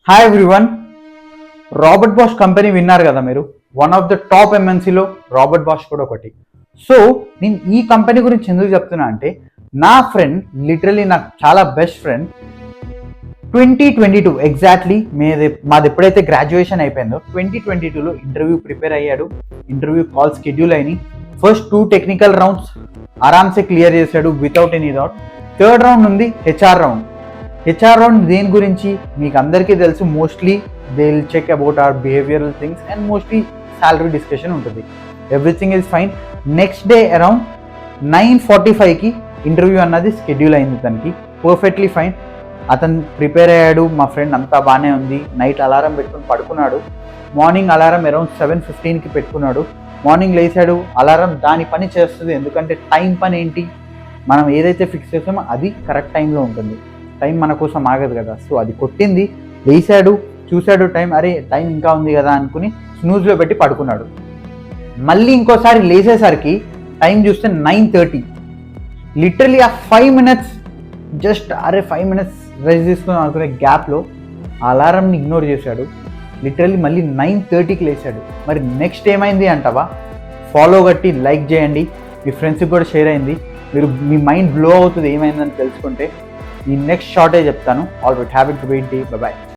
Hi everyone. Robert Bosch company విన్నారు కదా మీరు. వన్ ఆఫ్ ద టాప్ ఎంఎన్సీలో రాబర్ట్ బాష్ కూడా ఒకటి. సో నేను ఈ కంపెనీ గురించి ఎందుకు చెప్తున్నా అంటే, నా ఫ్రెండ్, లిటరలీ నాకు చాలా బెస్ట్ ఫ్రెండ్, 2022 ఎగ్జాక్ట్లీ మాది ఎప్పుడైతే గ్రాడ్యుయేషన్ అయిపోయిందో 2022లో ఇంటర్వ్యూ ప్రిపేర్ అయ్యాడు. ఇంటర్వ్యూ కాల్ షెడ్యూల్ అయినాయి. ఫస్ట్ 2 టెక్నికల్ రౌండ్స్ ఆరామ్సే క్లియర్ చేశాడు without any doubt. Third round ఉంది హెచ్ఆర్ రౌండ్. హెచ్ఆర్ రౌండ్ దేని గురించి మీకు అందరికీ తెలుసు. Mostly they will check about our behavioural things and mostly salary discussion ఉంటుంది. Everything is fine. Next day around 9:45కి ఇంటర్వ్యూ అన్నది షెడ్యూల్ అయింది తనకి. Perfectly fine. అతను ప్రిపేర్ అయ్యాడు. మా ఫ్రెండ్ అంతా బాగానే ఉంది. నైట్ అలారం పెట్టుకుని పడుకున్నాడు. మార్నింగ్ అలారం అరౌండ్ 7:15కి పెట్టుకున్నాడు. మార్నింగ్ లేచాడు. అలారం దాని పని చేస్తుంది. ఎందుకంటే టైం పని ఏంటి, మనం ఏదైతే ఫిక్స్ చేస్తామో అది కరెక్ట్ టైంలో ఉంటుంది. టైం మన కోసం ఆగదు కదా. సో అది కొట్టింది. లేచాడు, చూశాడు టైం, అరే టైం ఇంకా ఉంది కదా అనుకుని స్నూజ్లో పెట్టి పడుకున్నాడు. మళ్ళీ ఇంకోసారి లేచేసరికి టైం చూస్తే 9:30. లిటరలీ ఆ 5 minutes జస్ట్ 5 minutes రెస్ట్ తీసుకుని అనుకునే గ్యాప్లో అలారంని ఇగ్నోర్ చేశాడు. లిటరలీ మళ్ళీ 9:30కి లేచాడు. మరి నెక్స్ట్ ఏమైంది అంటావా? ఫాలో కట్టి లైక్ చేయండి. మీ ఫ్రెండ్స్కి కూడా షేర్ అయింది. మీ మైండ్ బ్లో అవుతుంది ఏమైందని తెలుసుకుంటే. ఈ నెక్స్ట్ షార్టే చెప్తాను. All right, have a great day. By.